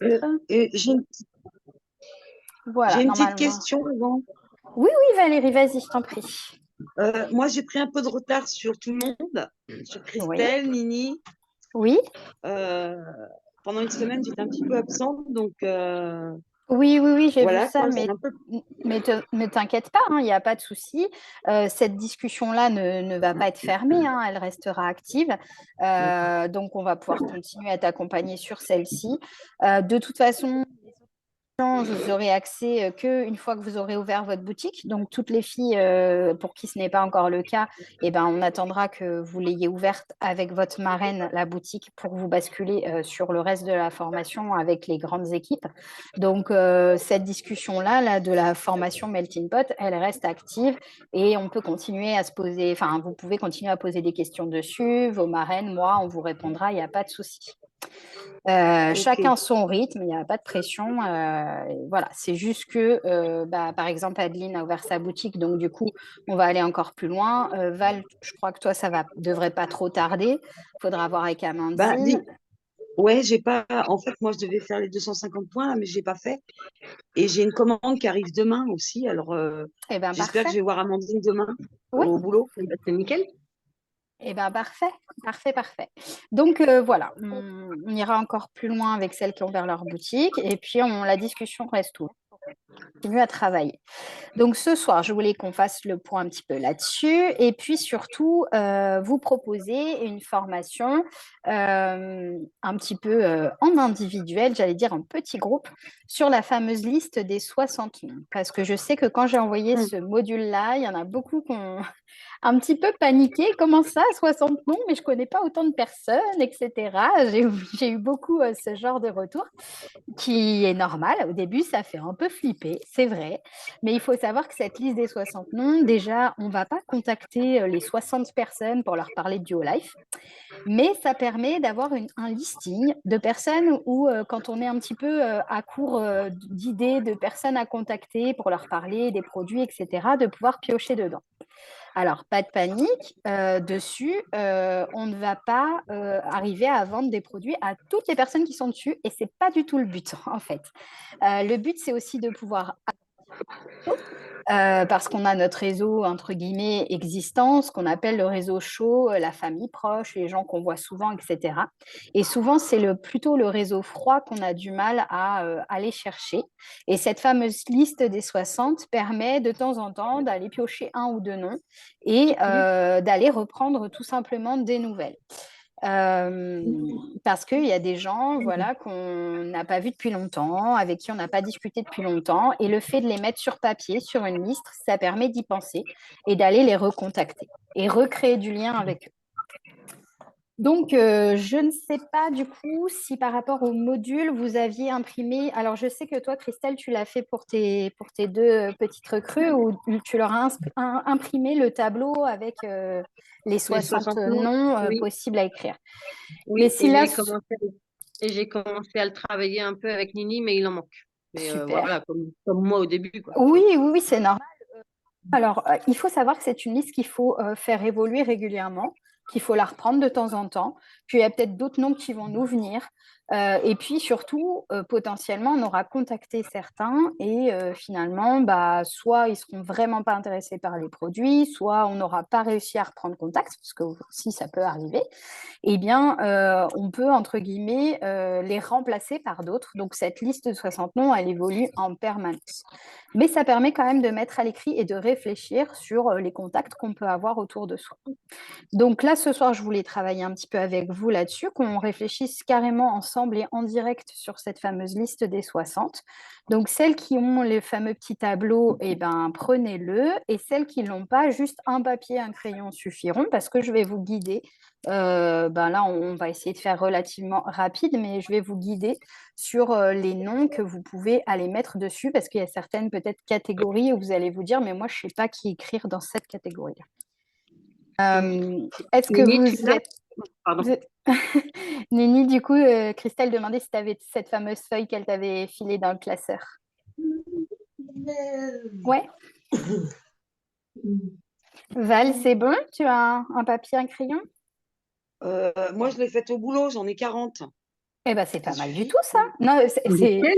Euh, j'ai une, Voilà, j'ai une petite normalement. question avant. Oui, oui, Valérie, vas-y, je t'en prie. Moi, j'ai pris un peu de retard sur tout le monde, sur Oui, Christelle, Nini. oui, Euh, Pendant une semaine, j'étais un petit peu absente, donc oui, oui, oui, j'ai vu voilà ça, quoi, c'est un peu. mais t'inquiète pas, il n'y a pas de souci. Cette discussion-là ne va pas être fermée, hein, elle restera active. D'accord. Donc, on va pouvoir continuer à t'accompagner sur celle-ci. De toute façon, vous aurez accès qu'une fois que vous aurez ouvert votre boutique. Donc, toutes les filles, pour qui ce n'est pas encore le cas, eh ben, on attendra que vous l'ayez ouverte avec votre marraine, la boutique, pour vous basculer sur le reste de la formation avec les grandes équipes. Donc, cette discussion-là, là, de la formation Melting Pot, elle reste active et on peut continuer à se poser, enfin, vous pouvez continuer à poser des questions dessus. Vos marraines, moi, on vous répondra, il n'y a pas de souci. Ok. Chacun son rythme, il n'y a pas de pression. Voilà, c'est juste que, par exemple, Adeline a ouvert sa boutique, donc du coup, on va aller encore plus loin. Val, je crois que toi, ça va, devrait pas trop tarder. Il faudra voir avec Bah, Amandine. ouais, j'ai pas. En fait, moi, je devais faire les 250 points là, mais j'ai pas fait. Et j'ai une commande qui arrive demain aussi. Alors, Eh bien, j'espère que je parfait. vais voir Amandine demain Oui, au boulot. Bah, c'est nickel. eh bien, parfait, parfait, parfait. Donc, voilà, on ira encore plus loin avec celles qui ont ouvert leur boutique. Et puis, la discussion reste ouverte. On continue à travailler. Donc ce soir, je voulais qu'on fasse le point un petit peu là-dessus et puis surtout vous proposer une formation un petit peu en individuel, j'allais dire en petit groupe, sur la fameuse liste des 60 noms. Parce que je sais que quand j'ai envoyé Hmm. ce module-là, il y en a beaucoup qui ont un petit peu paniqué. Comment ça, 60 noms, mais je ne connais pas autant de personnes, etc. J'ai eu beaucoup ce genre de retour qui est normal. Au début, ça fait un peu flipper, c'est vrai. Mais il faut savoir que cette liste des 60 noms, déjà, on ne va pas contacter les 60 personnes pour leur parler de Duolife, mais ça permet d'avoir un listing de personnes où, quand on est un petit peu à court d'idées de personnes à contacter pour leur parler des produits, etc., de pouvoir piocher dedans. Alors, pas de panique, dessus, on ne va pas arriver à vendre des produits à toutes les personnes qui sont dessus et ce n'est pas du tout le but en fait. Le but, c'est aussi de pouvoir parce qu'on a notre réseau, entre guillemets, existant, ce qu'on appelle le réseau chaud, la famille proche, les gens qu'on voit souvent, etc. Et souvent, c'est plutôt le réseau froid qu'on a du mal à aller chercher. Et cette fameuse liste des 60 permet de temps en temps d'aller piocher un ou deux noms et d'aller reprendre tout simplement des nouvelles. Parce qu'il y a des gens voilà, qu'on n'a pas vus depuis longtemps, avec qui on n'a pas discuté depuis longtemps, et le fait de les mettre sur papier, sur une liste, ça permet d'y penser et d'aller les recontacter et recréer du lien avec eux. Donc, je ne sais pas du coup si par rapport au module, vous aviez imprimé. Alors, je sais que toi, Christelle, tu l'as fait pour tes deux petites recrues ou tu leur as imprimé le tableau avec les Les 60 60 noms, noms oui, possibles à écrire. Mais oui. si là, Et j'ai commencé à le travailler un peu avec Nini, mais il en manque. Mais super. voilà, comme moi au début, quoi. Tu Oui, vois. oui, oui, c'est normal. Alors, il faut savoir que c'est une liste qu'il faut faire évoluer régulièrement, qu'il faut la reprendre de temps en temps. Puis, il y a peut-être d'autres noms qui vont nous venir. Et puis, surtout, potentiellement, on aura contacté certains et finalement, soit ils seront vraiment pas intéressés par les produits, soit on n'aura pas réussi à reprendre contact, parce que si ça peut arriver. Eh bien, on peut, entre guillemets, les remplacer par d'autres. Donc, cette liste de 60 noms, elle évolue en permanence. Mais ça permet quand même de mettre à l'écrit et de réfléchir sur les contacts qu'on peut avoir autour de soi. Donc là, ce soir, je voulais travailler un petit peu avec vous là-dessus, qu'on réfléchisse carrément ensemble et en direct sur cette fameuse liste des 60. Donc celles qui ont les fameux petits tableaux, eh ben, prenez-le. Et celles qui ne l'ont pas, juste un papier, un crayon suffiront parce que je vais vous guider. Là, on va essayer de faire relativement rapide, mais je vais vous guider sur les noms que vous pouvez aller mettre dessus parce qu'il y a certaines peut-être catégories où vous allez vous dire, mais moi, je ne sais pas qui écrire dans cette catégorie. Mm. Est-ce que Nini, tu vous l'as? êtes... Pardon. vous êtes- Nini, du coup, Christelle demandait si tu avais cette fameuse feuille qu'elle t'avait filée dans le classeur. Ouais. Val, c'est bon? Tu as un papier, un crayon? Moi, je l'ai faite au boulot, j'en ai 40. Eh ben, c'est Ça pas mal du suffit? tout, ça. Non, Nickel.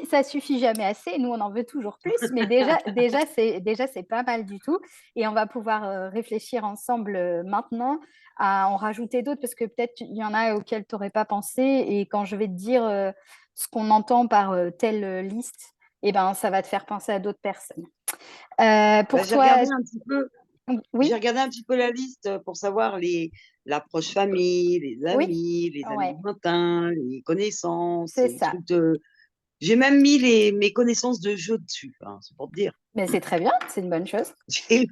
ça suffit jamais assez. Nous, on en veut toujours plus, mais déjà, c'est pas mal du tout. Et on va pouvoir réfléchir ensemble maintenant à en rajouter d'autres, parce que peut-être il y en a auxquels tu n'aurais pas pensé. Et quand je vais te dire ce qu'on entend par telle liste, eh ben, ça va te faire penser à d'autres personnes. Bah, Pour toi, j'ai oui, regardé un petit peu la liste pour savoir la proche famille, les oui, amis ouais, lointains, les connaissances, c'est les ça. trucs de. J'ai même mis mes connaissances de jeu dessus, hein, c'est pour te dire. Mais c'est très bien, c'est une bonne chose. Et,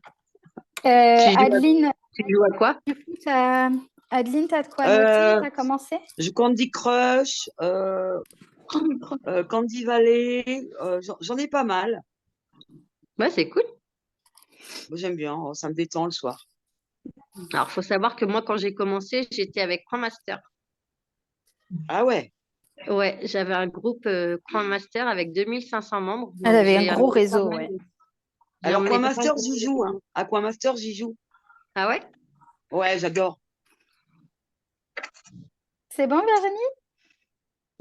Adeline, Tu joues à quoi? du coup, Adeline, tu as de quoi noter? euh, Tu as commencé? je Candy Crush, Candy Valley, j'en ai pas mal. Ouais, c'est cool. Moi, j'aime bien, ça me détend le soir. Alors, faut savoir que moi, quand j'ai commencé, j'étais avec Croix Master. Ah ouais. Ouais, j'avais un groupe Croix Master avec 2500 membres. Elle Donc, avait un j'ai gros amené pas réseau, mal. ouais. J'ai Alors, emmené pas mal Aquamaster, de j'y joue, hein. Aquamaster, j'y joue. Ah ouais? Ouais, j'adore. C'est bon, Virginie?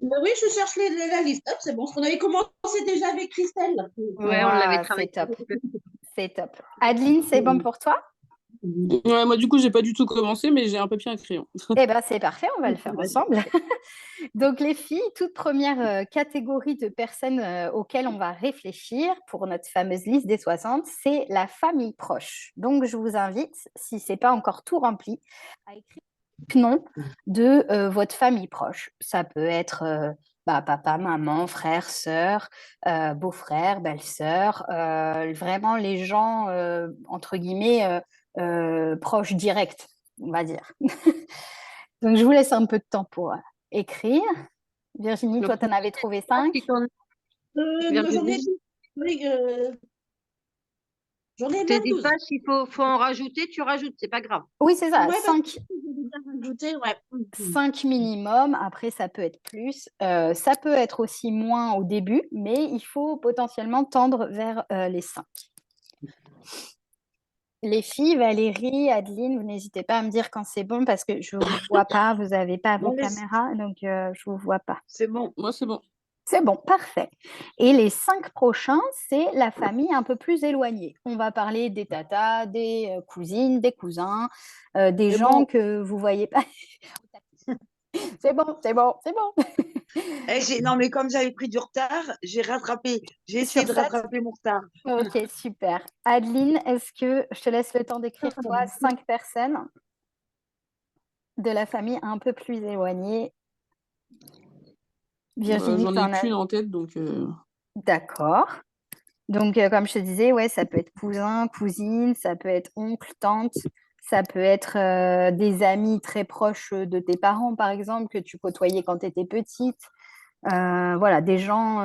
Ben oui, je cherche la liste. Hop, c'est bon. Parce qu'on avait commencé déjà avec Christelle. Ouais, on l'avait Ouah, c'est travaillé un top. petit peu. C'est top. Adeline, c'est bon pour toi? Ouais, moi, du coup, j'ai pas du tout commencé, mais j'ai un papier et un crayon. Eh bien, c'est parfait, on va le faire ensemble. Donc, les filles, toute première catégorie de personnes auxquelles on va réfléchir pour notre fameuse liste des 60, c'est la famille proche. Donc, je vous invite, si ce n'est pas encore tout rempli, à écrire le nom de votre famille proche. Ça peut être papa, maman, frère, sœur, beau-frère, belle-sœur, vraiment les gens, entre guillemets, proches directs, on va dire. Donc, je vous laisse un peu de temps pour écrire. Virginie, Donc, toi, tu en avais trouvé ah, 5. si t'en- J'en ai, Virginie, oui, j'en ai t'hésites 22. pas, s'il faut en rajouter, tu rajoutes, c'est pas grave. Oui, c'est ça, Ouais, parce que 5, j'ai déjà rajouté, ouais. 5 minimum. Après, ça peut être plus. Ça peut être aussi moins au début, mais il faut potentiellement tendre vers les 5. Les filles, Valérie, Adeline, vous n'hésitez pas à me dire quand c'est bon parce que je ne vous vois pas, vous n'avez pas vos Non, mais caméras, donc je ne vous vois pas. c'est bon. Moi, c'est bon. C'est bon, parfait. Et les 5 prochains, c'est la famille un peu plus éloignée. On va parler des tatas, des cousines, des cousins, des C'est gens bon. que vous voyez pas. C'est bon, c'est bon, c'est bon. Non, mais comme j'avais pris du retard, j'ai essayé Sur de 7. rattraper mon retard. Ok, super. Adeline, est-ce que je te laisse le temps d'écrire, toi, 5 personnes de la famille un peu plus éloignée? Virginie, J'en tu ai en as. qu'une en tête, donc D'accord. Donc, comme je te disais, ouais, ça peut être cousin, cousine, ça peut être oncle, tante, ça peut être des amis très proches de tes parents, par exemple, que tu côtoyais quand tu étais petite. Voilà, des gens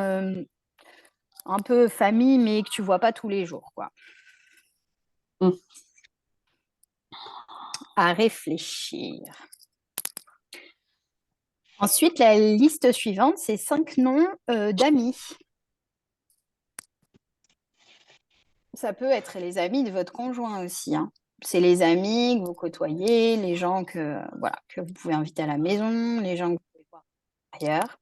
un peu famille, mais que tu vois pas tous les jours, quoi. hum, À réfléchir. Ensuite, la liste suivante, c'est 5 noms d'amis. Ça peut être les amis de votre conjoint aussi, hein. C'est les amis que vous côtoyez, les gens voilà, que vous pouvez inviter à la maison, les gens que vous pouvez voir ailleurs.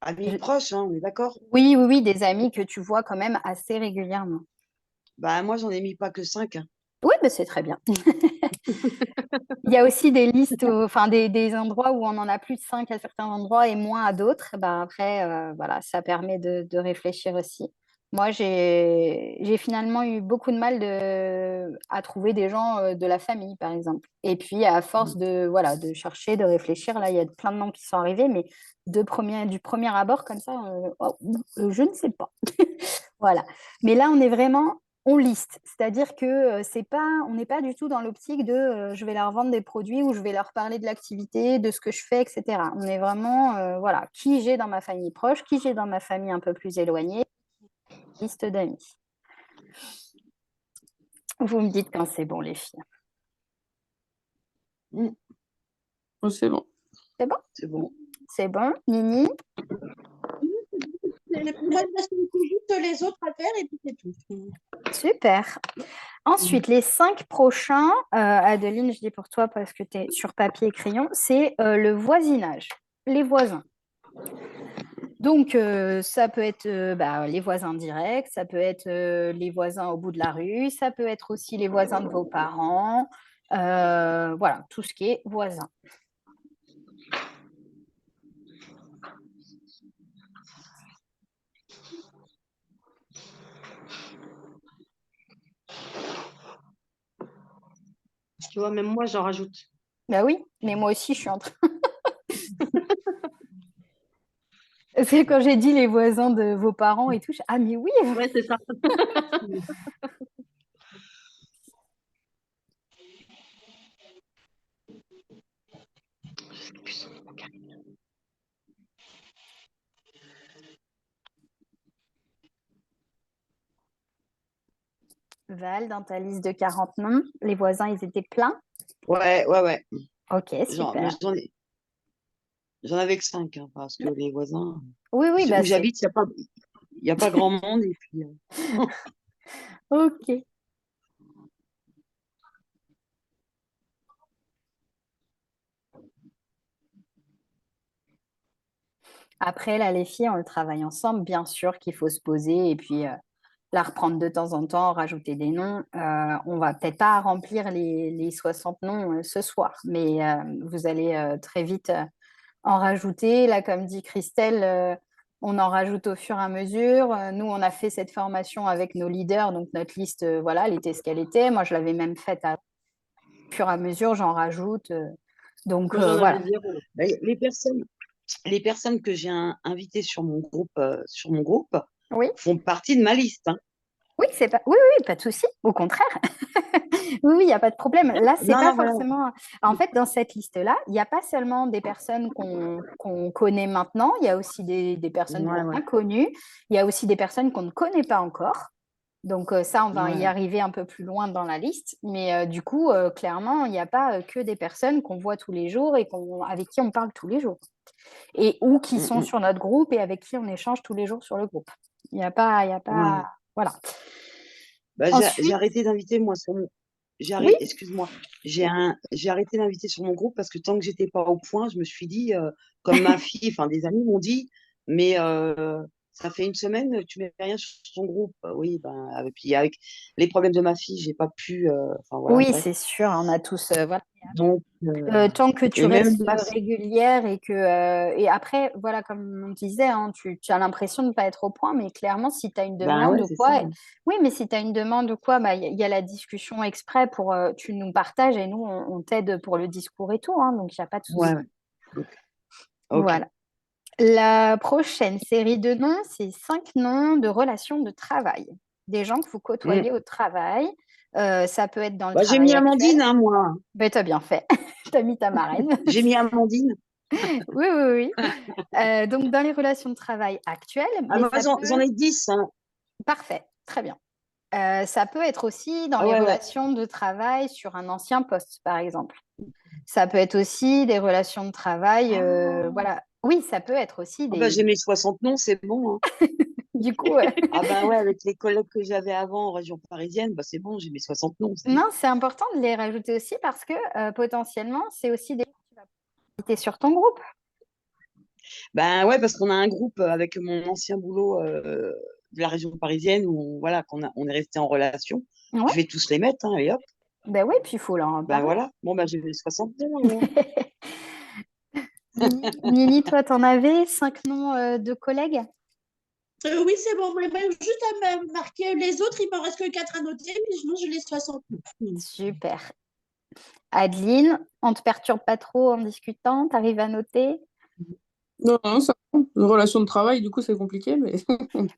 Amis proches, hein, on est d'accord? Oui, oui, oui, des amis que tu vois quand même assez régulièrement. Bah, moi, j'en ai mis pas que 5. Oui, bah, c'est très bien. Il y a aussi des listes, enfin des endroits où on en a plus de 5 à certains endroits et moins à d'autres. Ben après, voilà, ça permet de réfléchir aussi. Moi, j'ai finalement eu beaucoup de mal à trouver des gens de la famille, par exemple. Et puis, à force voilà, de chercher, de réfléchir, là, il y a plein de noms qui sont arrivés, mais du premier abord, comme ça, oh, je ne sais pas. Voilà. Mais là, on est vraiment on liste, c'est-à-dire que on n'est pas du tout dans l'optique de je vais leur vendre des produits ou je vais leur parler de l'activité, de ce que je fais, etc. On est vraiment, voilà, qui j'ai dans ma famille proche, qui j'ai dans ma famille un peu plus éloignée, liste d'amis. Vous me dites quand c'est bon, les filles. c'est bon. C'est bon? C'est bon. C'est bon, Nini? Moi, il me reste juste les autres à faire et puis c'est tout. Super. Ensuite, les 5 prochains, Adeline, je dis pour toi parce que tu es sur papier et crayon, c'est le voisinage, les voisins. Donc, ça peut être les voisins directs, ça peut être les voisins au bout de la rue, ça peut être aussi les voisins de vos parents. Voilà, tout ce qui est voisin. Tu vois, même moi, j'en rajoute. Bah oui, mais moi aussi, je suis en train. C'est quand j'ai dit les voisins de vos parents et tout. Ah, mais oui. Ouais, c'est ça. Val, dans ta liste de 40 noms, les voisins, ils étaient pleins. Ouais. Ok, Mais super. j'en avais que 5, hein, parce que les voisins, Oui, oui, où c'est... j'habite, il y a pas grand monde. Et puis, Ok. Après, là, les filles, on le travaille ensemble. Bien sûr qu'il faut se poser et puis la reprendre de temps en temps, rajouter des noms. On va peut-être pas remplir les 60 noms ce soir, mais vous allez très vite en rajouter. Là, comme dit Christelle, on en rajoute au fur et à mesure. Nous, on a fait cette formation avec nos leaders, donc notre liste, voilà, elle était ce qu'elle était. Moi, je l'avais même faite au fur et à mesure, j'en rajoute. Donc, Moi, j'en voilà. avais zéro. les personnes que j'ai invitées sur mon groupe Oui. font partie de ma liste, hein. Oui, c'est pas... oui, oui, pas de souci. Au contraire. Oui, il n'y a pas de problème. Là, c'est Non, pas non, voilà. forcément. En fait, dans cette liste-là, il n'y a pas seulement des personnes qu'on connaît maintenant, il y a aussi des personnes Ouais, qu'on ouais, a connues, il y a aussi des personnes qu'on ne connaît pas encore. Donc, ça, on va y ouais. arriver un peu plus loin dans la liste. Mais du coup, clairement, il n'y a pas que des personnes qu'on voit tous les jours et avec qui on parle tous les jours. Ou qui sont Mm. sur notre groupe et avec qui on échange tous les jours sur le groupe. Il n'y a pas. Il y a Ouais. pas... Voilà. Bah, j'ai Ensuite, arrêté d'inviter, moi, oui, excuse-moi, j'ai arrêté d'inviter sur mon groupe parce que tant que j'étais pas au point, je me suis dit, comme ma fille, enfin des amis m'ont dit, mais ça fait une semaine, tu mets rien sur ton groupe. Oui, ben, puis avec les problèmes de ma fille, j'ai pas pu, enfin voilà, oui, bref. c'est sûr, on a tous. Voilà. Donc, Tant que tu et même restes ma régulière et après, voilà, comme on disait, hein, tu as l'impression de ne pas être au point, mais clairement, si tu as une ben demande ouais, ou c'est ça. quoi, oui, mais si tu as une demande ou quoi, bah, y a la discussion exprès pour tu nous partages et nous, on t'aide pour le discours et tout, hein, donc il n'y a pas de souci. Ouais, ouais. Ok. Voilà. La prochaine série de noms, c'est 5 noms de relations de travail. Des gens que vous Mm. côtoyez au travail. Ça peut être dans le Bah, j'ai travail mis actuel. Amandine, hein, moi. Ben, tu as bien fait. Tu as mis ta marraine. J'ai mis Amandine. Oui, oui, oui. Donc, dans les relations de travail actuelles, Ah, mais bah, ça j'en peut... ai 10, hein. Parfait, très bien. Ça peut être aussi dans Ah les ouais, ouais. relations de travail sur un ancien poste, par exemple. Ça peut être aussi des relations de travail, Ah. voilà. Oui, ça peut être aussi Ah bah, des... j'ai mes 60 noms, c'est bon, hein. Du coup, Ah ben ouais, avec les collègues que j'avais avant en région parisienne, bah c'est bon, j'ai mes 60 noms. non, c'est important de les rajouter aussi parce que potentiellement, c'est aussi des gens que tu vas inviter sur ton groupe. Ben ouais, parce qu'on a un groupe avec mon ancien boulot de la région parisienne où voilà, on est resté en relation. Ouais, Je vais tous les mettre, hein, et hop. ben oui, puis il faut leur en Ben parler. voilà. Bon, ben j'ai mes 60 noms alors. Nini, toi, t'en avais 5 noms de collègues? Oui, c'est bon. Mais juste à marquer les autres, il m'en reste que 4 à noter, mais sinon, je les 60. Super. Adeline, on ne te perturbe pas trop en discutant, tu arrives à noter? Non, non, ça va. Une relation de travail, du coup, c'est compliqué, mais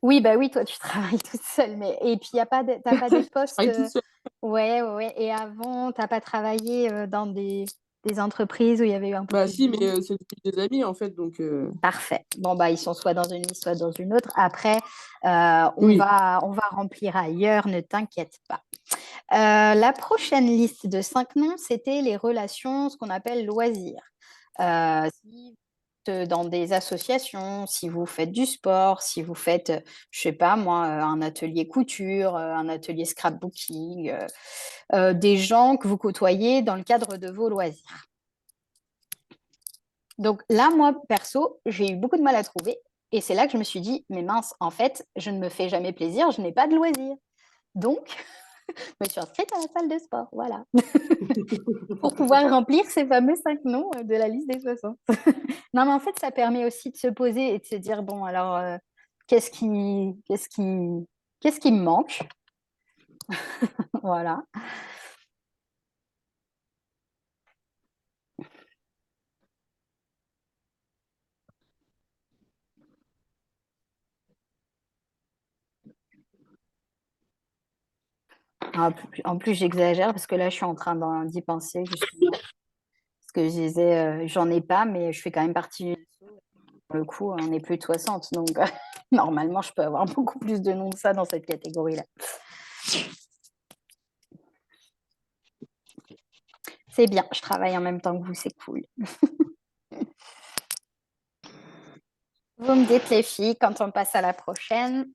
Oui, bah oui, toi tu travailles toute seule, mais et puis t'as pas des je postes, travaille toute seule. ouais, ouais, ouais. Et avant, t'as pas travaillé dans des entreprises où il y avait eu un peu Bah plus si, de mais monde? c'est depuis des amis, en fait, donc Parfait. Bon, bah, ils sont soit dans une liste, soit dans une autre. Après, oui. on va remplir ailleurs, ne t'inquiète pas. La prochaine liste de 5 noms, c'était les relations, ce qu'on appelle loisirs. Si dans des associations, si vous faites du sport, si vous faites, je sais pas moi, un atelier couture, un atelier scrapbooking, des gens que vous côtoyez dans le cadre de vos loisirs. Donc là, moi, perso, j'ai eu beaucoup de mal à trouver. Et c'est là que je me suis dit, mais mince, en fait, je ne me fais jamais plaisir, je n'ai pas de loisirs. Donc, je me suis inscrite à la salle de sport, voilà. Pour pouvoir remplir ces fameux 5 noms de la liste des 60. Non, mais en fait, ça permet aussi de se poser et de se dire, bon, alors, qu'est-ce qui me manque? Voilà. En plus, j'exagère parce que là, je suis en train d'y penser, justement. Parce que je disais, j'en ai pas, mais je fais quand même partie d'une asso. Pour le coup, on est plus de 60, donc normalement, je peux avoir beaucoup plus de noms de ça dans cette catégorie-là. C'est bien, je travaille en même temps que vous, c'est cool. Vous me dites, les filles, quand on passe à la prochaine.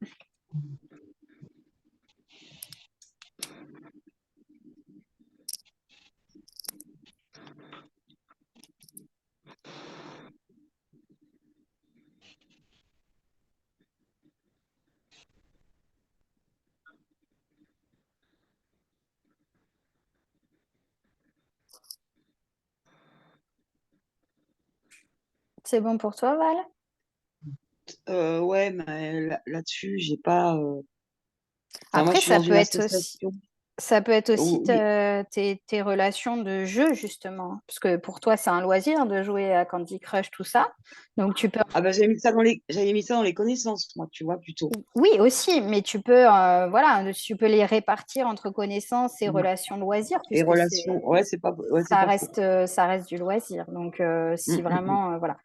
C'est bon pour toi, Val? Ouais, mais là-dessus, j'ai pas. Enfin, moi, Après, je suis dans une association. ça peut être aussi Oui. tes relations de jeu, justement. Parce que pour toi, c'est un loisir de jouer à Candy Crush, tout ça. Donc, tu peux. Ah bah, j'avais mis ça dans les connaissances, moi, tu vois, plutôt. Oui, aussi, mais tu peux, voilà, tu peux les répartir entre connaissances et Mm. relations loisirs, Et puisque relations, ouais, c'est pas faux. ça reste du loisir. Donc, si Mm, mm, mm. vraiment, voilà.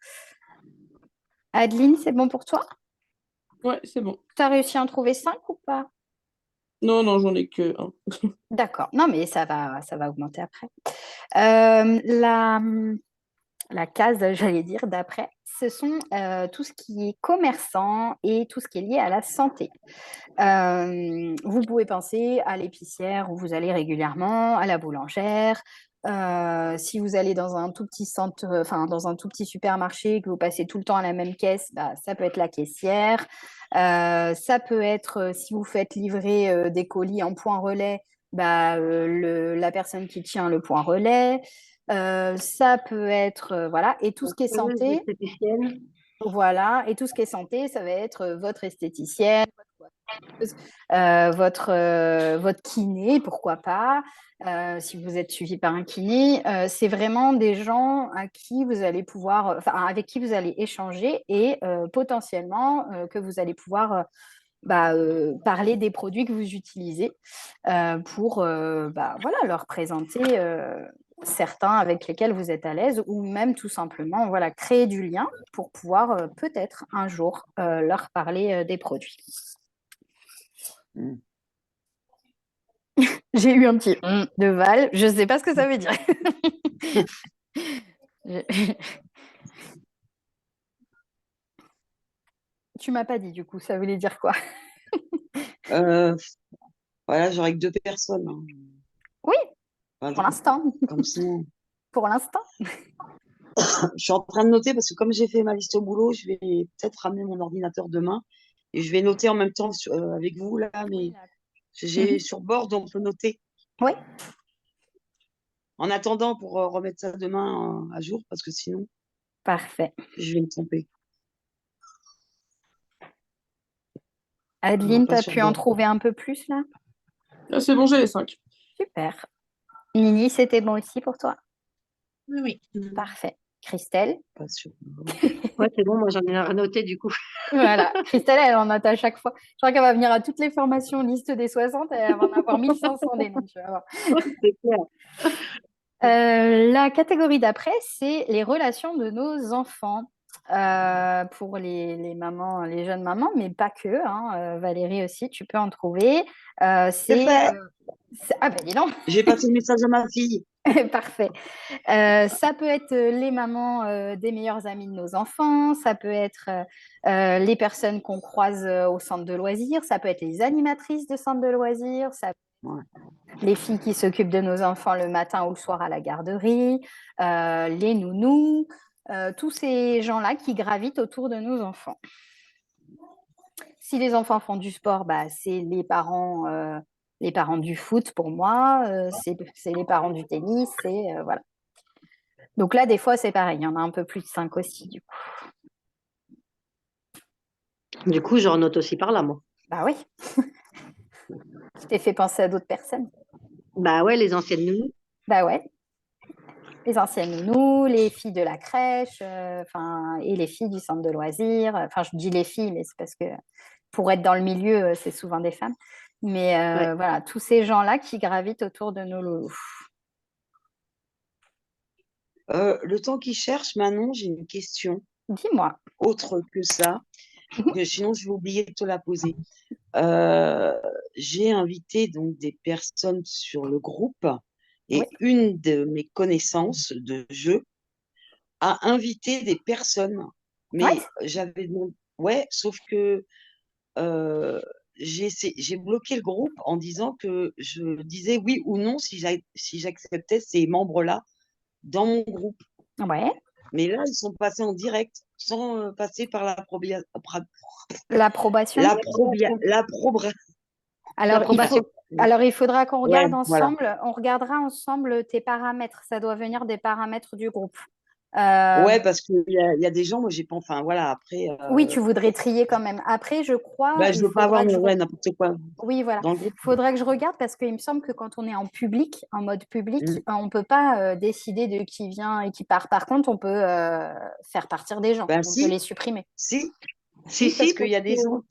Adeline, c'est bon pour toi? Ouais, c'est bon. Tu as réussi à en trouver 5 ou pas? Non, non, j'en ai que un. D'accord. Non, mais ça va augmenter après. La case, j'allais dire, d'après, ce sont tout ce qui est commerçant et tout ce qui est lié à la santé. Vous pouvez penser à l'épicière où vous allez régulièrement, à la boulangère. Si vous allez dans un tout petit centre, enfin dans un tout petit supermarché et que vous passez tout le temps à la même caisse, bah, ça peut être la caissière. Ça peut être, si vous faites livrer des colis en point relais, bah, la personne qui tient le point relais. Ça peut être, voilà, et tout ce qui est santé, Esthéticienne. voilà, et tout ce qui est santé, ça va être votre esthéticienne, votre kiné, pourquoi pas, si vous êtes suivi par un kiné. C'est vraiment des gens à qui vous allez pouvoir, enfin, avec qui vous allez échanger et potentiellement que vous allez pouvoir parler des produits que vous utilisez pour voilà, leur présenter certains avec lesquels vous êtes à l'aise ou même tout simplement voilà, créer du lien pour pouvoir peut-être un jour leur parler des produits. Mm. J'ai eu un petit de Val, je ne sais pas ce que ça veut dire. Tu m'as pas dit du coup, ça voulait dire quoi? Euh, voilà, j'aurais que 2 personnes, hein. Oui, Enfin, pour l'instant. comme ça. Pour l'instant. Je suis en train de noter parce que comme j'ai fait ma liste au boulot, je vais peut-être ramener mon ordinateur demain et je vais noter en même temps avec vous là, mais j'ai sur Board, on peut noter. Oui, En attendant pour remettre ça demain à jour parce que sinon, parfait. je vais me tromper. Non, Adeline, tu pas as sur pu en Board. trouver un peu plus là? Ah, c'est bon, j'ai les 5. Super. Nini, c'était bon aussi pour toi? Oui. Parfait. Christelle? Pas sur Board. Ouais, c'est bon, moi j'en ai un noté du coup. Voilà. Christelle, elle en note à chaque fois. Je crois qu'elle va venir à toutes les formations liste des 60 et elle va en avoir 1500 des noms, tu vas voir. C'est clair. La catégorie d'après, c'est les relations de nos enfants. Pour les mamans, les jeunes mamans, mais pas que, hein, Valérie aussi, tu peux en trouver. C'est fait. Ah ben dis donc, J'ai passé le message à ma fille. Parfait. Ça peut être les mamans des meilleurs amis de nos enfants, ça peut être les personnes qu'on croise au centre de loisirs, ça peut être les animatrices de centre de loisirs, ça Ouais. les filles qui s'occupent de nos enfants le matin ou le soir à la garderie, les nounous, tous ces gens-là qui gravitent autour de nos enfants. Si les enfants font du sport, bah, c'est les parents du foot pour moi, c'est les parents du tennis, voilà. Donc là, des fois, c'est pareil, il y en a un peu plus de 5 aussi, du coup. Du coup, j'en note aussi par là, moi. Bah oui, tu t'es fait penser à d'autres personnes. Bah ouais, les anciennes nounous. Bah ouais, les anciennes nounous, les filles de la crèche, et les filles du centre de loisirs. Enfin, je dis les filles, mais c'est parce que pour être dans le milieu, c'est souvent des femmes. Mais Ouais. voilà, tous ces gens-là qui gravitent autour de nos loulous. Le temps qu'il cherche, Manon, j'ai une question Dis-moi. autre que ça, que sinon je vais oublier de te la poser. Euh, j'ai invité donc des personnes sur le groupe Oui. et une de mes connaissances de jeu a invité des personnes. Mais Ouais. j'avais demandé, ouais, sauf que j'ai bloqué le groupe en disant que je disais oui ou non si j'acceptais ces membres-là dans mon groupe. Ouais. Mais là, ils sont passés en direct sans passer par L'approbation. Alors, L'approbation. il faudra qu'on Ouais, regarde voilà. ensemble. On regardera ensemble tes paramètres. Ça doit venir des paramètres du groupe. Euh, Ouais, parce il y a des gens, moi, j'ai pas. Enfin, voilà, après, oui, tu voudrais trier quand même. Après, je crois, bah, je il veux pas avoir faudra que je... ouais, n'importe quoi Oui, voilà. dans le groupe. Il faudra que je regarde parce qu'il me semble que quand on est en public, en mode public, Mm. on ne peut pas décider de qui vient et qui part. Par contre, on peut faire partir des gens. Ben On peut les si, supprimer. si, Si, si, parce si, qu'il parce y a des que... gens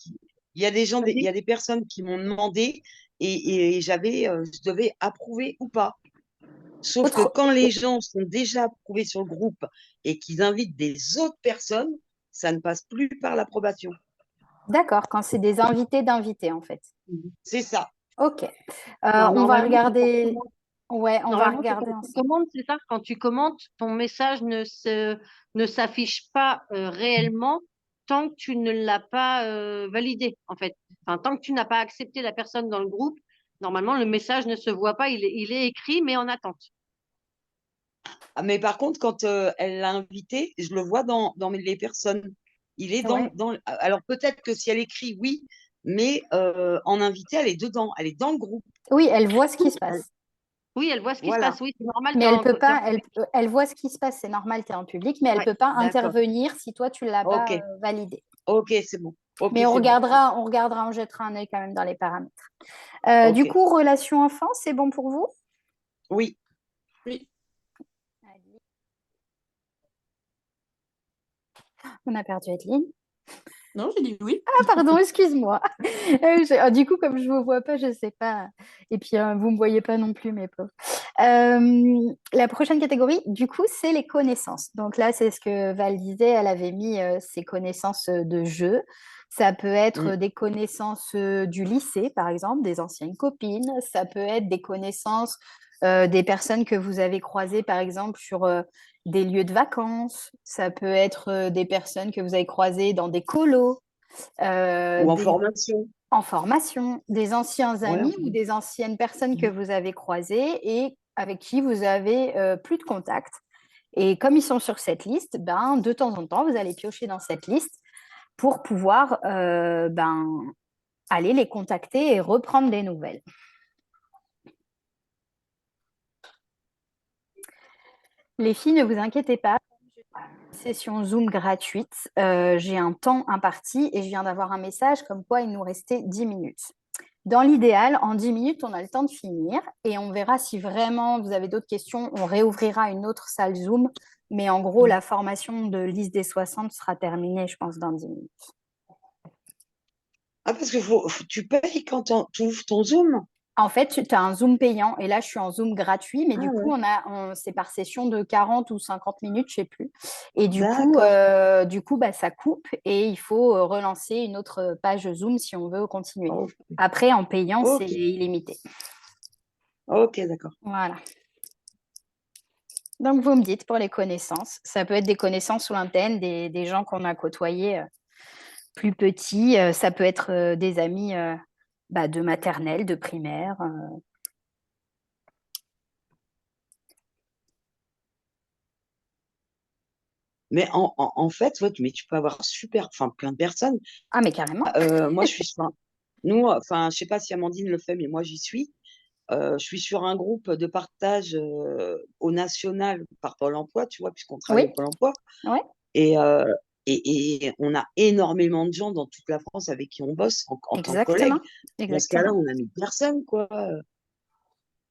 il y Vas-y. a des personnes qui m'ont demandé et je devais approuver ou pas. Sauf que Autre... quand les gens sont déjà approuvés sur le groupe et qu'ils invitent des autres personnes, ça ne passe plus par l'approbation. D'accord, quand c'est des invités d'invités, en fait. C'est ça. Ok. Alors, On va normalement, c'est quand tu regarder. commentes. Ouais, on va Normalement, c'est quand regarder tu ensemble. commentes, c'est ça? Quand tu commentes, ton message ne s'affiche pas réellement tant que tu ne l'as pas validé, en fait. Enfin, tant que tu n'as pas accepté la personne dans le groupe, normalement, le message ne se voit pas, il est écrit, mais en attente. Ah, mais par contre, quand elle l'a invité, je le vois dans les personnes. Il est Ouais. Alors peut-être que si elle écrit oui, mais en invité, elle est dedans, elle est dans le groupe. Oui, elle voit ce qui se passe. Oui, elle voit ce qui se Voilà. passe. Oui, c'est normal. Mais elle peut T'es pas, elle voit ce qui se passe, c'est normal, tu es en public, mais elle Ouais, peut pas D'accord. intervenir si toi, tu ne l'as Ok. pas validé. Ok, c'est bon. Ok, Mais c'est bon. on jettera un œil quand même dans les paramètres. Ok. Du coup, relation enfant, c'est bon pour vous? Oui. Oui. On a perdu Adeline. Non, j'ai dit oui. Ah, pardon, excuse-moi. Du coup, comme je ne vous vois pas, je ne sais pas. Et puis, vous ne me voyez pas non plus, mes pauvres. La prochaine catégorie, du coup, c'est les connaissances. Donc là, c'est ce que Val disait, elle avait mis ses connaissances de jeu. Ça peut être Mm. des connaissances du lycée, par exemple, des anciennes copines. Ça peut être des connaissances des personnes que vous avez croisées, par exemple, sur des lieux de vacances. Ça peut être des personnes que vous avez croisées dans des colos, Ou en des formation. en formation, des anciens Ouais, amis ou des anciennes personnes que vous avez croisées et avec qui vous avez plus de contact. Et comme ils sont sur cette liste, ben, de temps en temps, vous allez piocher dans cette liste pour pouvoir aller les contacter et reprendre des nouvelles. Les filles, ne vous inquiétez pas. Session Zoom gratuite. J'ai un temps imparti et je viens d'avoir un message comme quoi il nous restait 10 minutes. Dans l'idéal, en 10 minutes, on a le temps de finir et on verra si vraiment vous avez d'autres questions. On réouvrira une autre salle Zoom. Mais en gros, la formation de liste des 60 sera terminée, je pense, dans 10 minutes. Ah, parce que tu payes quand tu ouvres ton Zoom. En fait, tu as un Zoom payant et là, je suis en Zoom gratuit, mais Ah du coup, ouais. c'est par session de 40 ou 50 minutes, je ne sais plus. Et D'accord. ça coupe et il faut relancer une autre page Zoom si on veut continuer. Oh, Après, en payant, c'est ok. illimité. Ok, d'accord. Voilà. Donc, vous me dites pour les connaissances. Ça peut être des connaissances lointaines, des gens qu'on a côtoyés plus petits. Ça peut être des amis de maternelle, de primaire. Mais en fait, ouais, mais tu peux avoir enfin, plein de personnes. Ah, mais carrément. Moi, je suis sur nous, enfin, je sais pas si Amandine le fait, mais moi, j'y suis. Je suis sur un groupe de partage au national par Pôle emploi, tu vois, puisqu'on travaille Oui, au Pôle emploi. ouais, Et, euh, et on a énormément de gens dans toute la France avec qui on bosse en tant que exactement. collègues. Dans ce cas-là, Exactement. on a mis personne, quoi.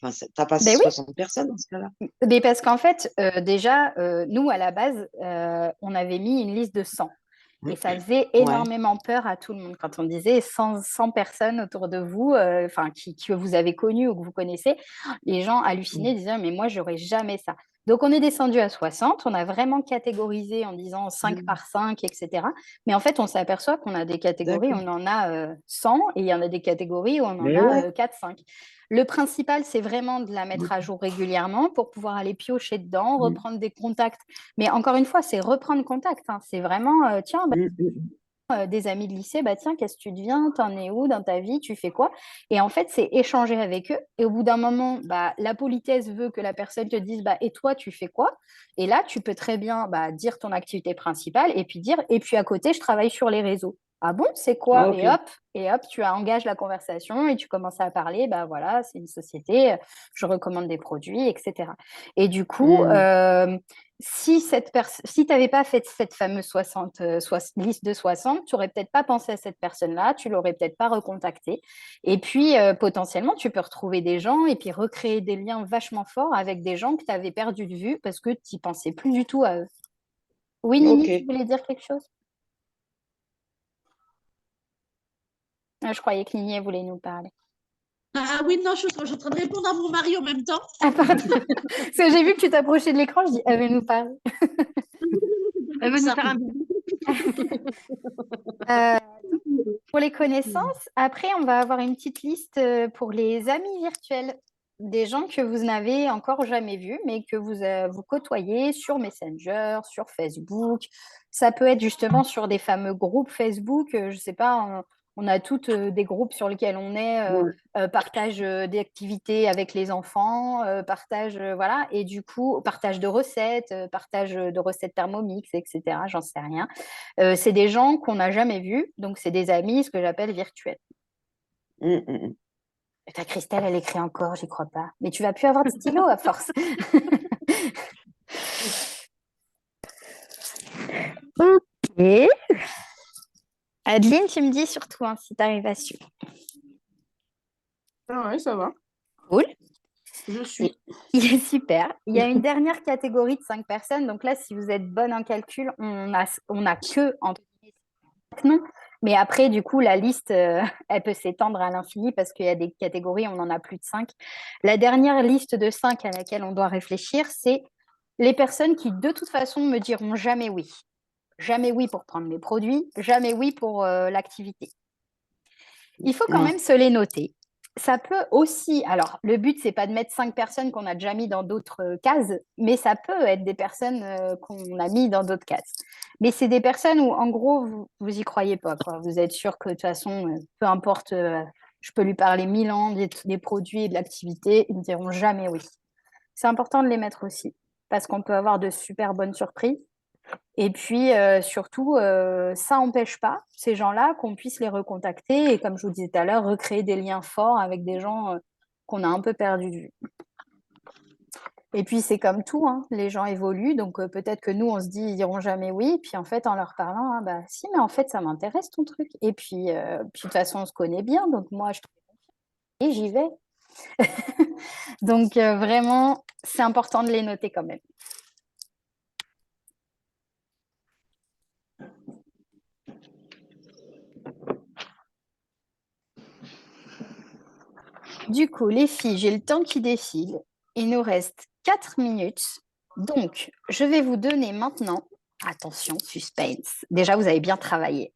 Enfin, t'as pas Ben oui, 60 personnes dans ce cas-là. mais parce qu'en fait, déjà, nous, à la base, on avait mis une liste de 100. Et ça faisait Ouais. énormément peur à tout le monde quand on disait 100 personnes autour de vous, que vous avez connues ou que vous connaissez. Les gens hallucinaient, disaient, mais moi, j'aurais jamais ça. Donc, on est descendu à 60. On a vraiment catégorisé en disant 5 Mm. par 5, etc. Mais en fait, on s'aperçoit qu'on a des catégories, D'accord. on en a 100 et il y en a des catégories où on en Mais a ouais. 4-5. Le principal, c'est vraiment de la mettre à jour régulièrement pour pouvoir aller piocher dedans, Mm. reprendre des contacts. Mais encore une fois, c'est reprendre contact, hein. C'est vraiment, tiens, Mm, mm, des amis de lycée, tiens, qu'est-ce que tu deviens? T'en es où dans ta vie? Tu fais quoi? Et en fait, c'est échanger avec eux. Et au bout d'un moment, la politesse veut que la personne te dise, et toi, tu fais quoi? Et là, tu peux très bien dire ton activité principale et puis dire, et puis à côté, je travaille sur les réseaux. Ah bon, c'est Ah, quoi? ok. Et hop, tu engages la conversation et tu commences à parler, voilà, c'est une société, je recommande des produits, etc. Et du coup, Mm. si tu n'avais pas fait cette fameuse liste de 60, tu n'aurais peut-être pas pensé à cette personne-là, tu l'aurais peut-être pas recontactée. Et puis, potentiellement, tu peux retrouver des gens et puis recréer des liens vachement forts avec des gens que tu avais perdu de vue parce que tu n'y pensais plus du tout à eux. Oui, Nini, tu Ok. voulais dire quelque chose? Ah, je croyais que Nini elle voulait nous parler. Ah oui, non, je suis en train de répondre à mon mari en même temps. Ah, pardon. Parce que j'ai vu que tu t'approchais de l'écran, je dis, elle veut nous parler. Elle veut nous Ça. faire un bisou. Euh, Pour les connaissances, après, on va avoir une petite liste pour les amis virtuels, des gens que vous n'avez encore jamais vus, mais que vous côtoyez sur Messenger, sur Facebook. Ça peut être justement sur des fameux groupes Facebook. Je ne sais pas, on a toutes des groupes sur lesquels on est, Ouais. partage d'activités avec les enfants, partage, voilà, et du coup, partage de recettes Thermomix, etc. J'en sais rien. C'est des gens qu'on n'a jamais vus, donc c'est des amis, ce que j'appelle virtuels. Mm, mm, Ta Christelle, elle écrit encore, j'y crois pas. Mais tu vas plus avoir de stylo à force. Ok. Adeline, tu me dis surtout si tu arrives à suivre. Ah ouais, ça va. Cool. Je suis. Super. Il y a une dernière catégorie de 5 personnes. Donc là, si vous êtes bonne en calcul, on a que entre guillemets 5 noms. Mais après, du coup, la liste, elle peut s'étendre à l'infini parce qu'il y a des catégories, on en a plus de 5. La dernière liste de 5 à laquelle on doit réfléchir, c'est les personnes qui, de toute façon, me diront jamais oui. Jamais oui pour prendre mes produits, jamais oui pour l'activité. Il faut quand mm. même se les noter. Ça peut aussi, alors le but, c'est pas de mettre 5 personnes qu'on a déjà mis dans d'autres cases, mais ça peut être des personnes qu'on a mis dans d'autres cases. Mais c'est des personnes où, en gros, vous y croyez pas, quoi. Vous êtes sûr que de toute façon, peu importe, je peux lui parler 1000 ans des produits et de l'activité, ils ne diront jamais oui. C'est important de les mettre aussi, parce qu'on peut avoir de super bonnes surprises. Et puis, surtout, ça n'empêche pas ces gens-là qu'on puisse les recontacter et, comme je vous disais tout à l'heure, recréer des liens forts avec des gens qu'on a un peu perdus de vue. Et puis, c'est comme tout, hein, les gens évoluent. Donc, peut-être que nous, on se dit, ils diront jamais oui. Puis, en fait, en leur parlant, ah, si, mais en fait, ça m'intéresse ton truc. Et puis, de toute façon, on se connaît bien. Donc, moi, je et j'y vais. Donc, vraiment, c'est important de les noter quand même. Du coup, les filles, j'ai le temps qui défile. Il nous reste 4 minutes. Donc, je vais vous donner maintenant, attention, suspense. Déjà, vous avez bien travaillé.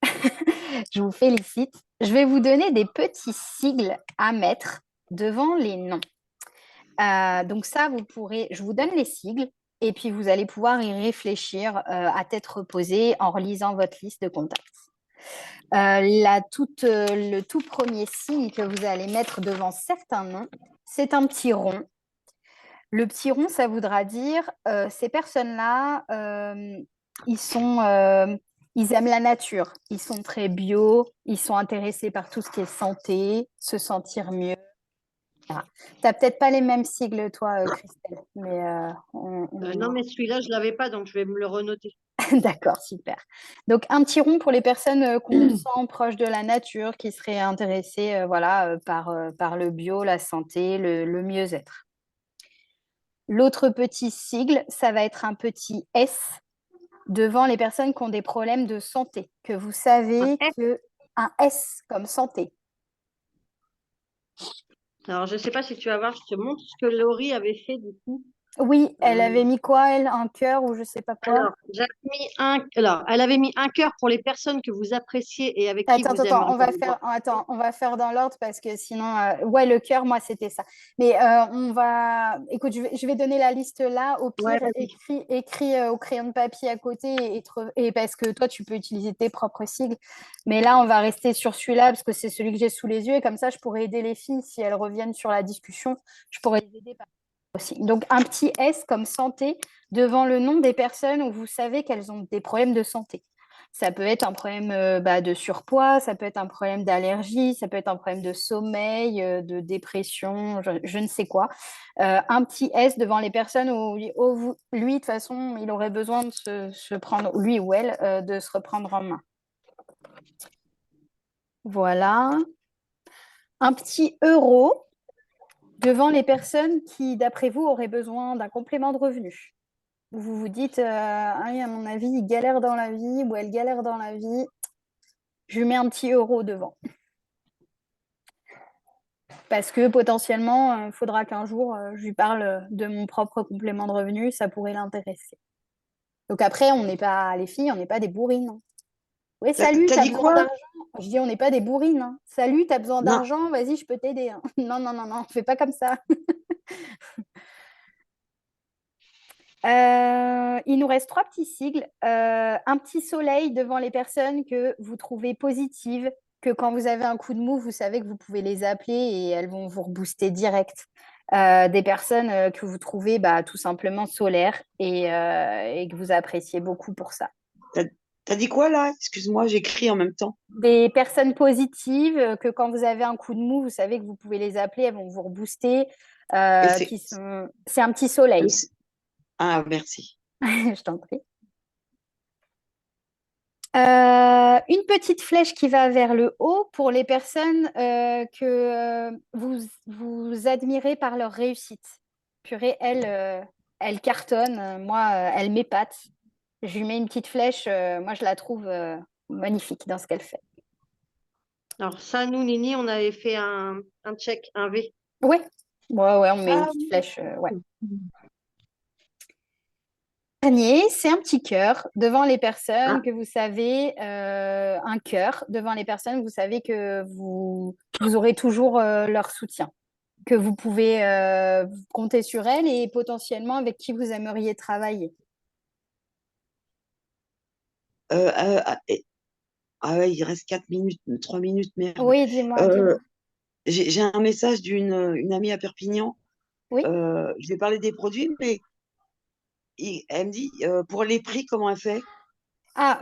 Je vous félicite. Je vais vous donner des petits sigles à mettre devant les noms. Donc ça, je vous donne les sigles. et puis vous allez pouvoir y réfléchir à tête reposée en relisant votre liste de contacts. Le tout premier signe que vous allez mettre devant certains noms, c'est un petit rond. Le petit rond, ça voudra dire ces personnes-là, ils aiment la nature, ils sont très bio, ils sont intéressés par tout ce qui est santé, se sentir mieux. Tu n'as peut-être pas les mêmes sigles, toi, Christelle, mais Non, mais celui-là, je ne l'avais pas, donc je vais me le renoter. D'accord, super. Donc, un petit rond pour les personnes qu'on sent proches de la nature, qui seraient intéressées par le bio, la santé, le mieux-être. L'autre petit sigle, ça va être un petit S devant les personnes qui ont des problèmes de santé, que vous savez un S comme santé. Alors, je ne sais pas si tu vas voir, je te montre ce que Laurie avait fait du coup. Oui, elle avait mis quoi, elle? Un cœur ou je ne sais pas quoi? Alors, elle avait mis un cœur pour les personnes que vous appréciez et avec qui vous Attends, aimeriez. on va faire dans l'ordre parce que sinon, ouais, le cœur, moi, c'était ça. Mais écoute, je vais donner la liste là. Au pire, Ouais, écris au crayon de papier à côté et parce que toi, tu peux utiliser tes propres sigles. Mais là, on va rester sur celui-là parce que c'est celui que j'ai sous les yeux et comme ça, je pourrais aider les filles si elles reviennent sur la discussion. Je pourrais les aider par aussi. Donc, un petit S comme santé devant le nom des personnes où vous savez qu'elles ont des problèmes de santé. Ça peut être un problème de surpoids, ça peut être un problème d'allergie, ça peut être un problème de sommeil, de dépression, je ne sais quoi. Un petit S devant les personnes où lui, de toute façon, il aurait besoin de se prendre, lui ou elle, de se reprendre en main. Voilà. Un petit euro devant les personnes qui, d'après vous, auraient besoin d'un complément de revenu. Vous vous dites, ah, à mon avis, il galère dans la vie ou elle galère dans la vie. Je lui mets un petit euro devant. Parce que potentiellement, il faudra qu'un jour, je lui parle de mon propre complément de revenu, ça pourrait l'intéresser. Donc après, on n'est pas, les filles, on n'est pas des bourrines. Oui, salut, T'as t'as dit besoin quoi? d'argent. Je dis, on n'est pas des bourrines. Hein. Salut, t'as besoin Non. d'argent, vas-y, je peux t'aider. Hein. Non, on fait pas comme ça. Il nous reste 3 petits sigles. Un petit soleil devant les personnes que vous trouvez positives, que quand vous avez un coup de mou, vous savez que vous pouvez les appeler et elles vont vous rebooster direct. Des personnes que vous trouvez tout simplement solaires et que vous appréciez beaucoup pour ça. T'as dit quoi là? Excuse-moi, j'écris en même temps. Des personnes positives que quand vous avez un coup de mou, vous savez que vous pouvez les appeler, elles vont vous rebooster. C'est un petit soleil. Ah, merci. Je t'en prie. Une petite flèche qui va vers le haut pour les personnes que vous admirez par leur réussite. Purée, elle cartonne, moi, elle m'épate. Je lui mets une petite flèche, moi, je la trouve magnifique dans ce qu'elle fait. Alors, ça, nous, Nini, on avait fait un check, un V. Ouais, on met une petite flèche, ouais. Dernier, c'est un petit cœur devant les personnes que vous savez, un cœur devant les personnes, vous savez que vous aurez toujours leur soutien, que vous pouvez compter sur elles et potentiellement avec qui vous aimeriez travailler. Ah ouais, il reste 4 minutes, 3 minutes, merde. Oui, dis-moi. J'ai un message d'une amie à Perpignan. Oui. Je vais parler des produits, mais elle me dit, pour les prix, comment elle fait? Ah,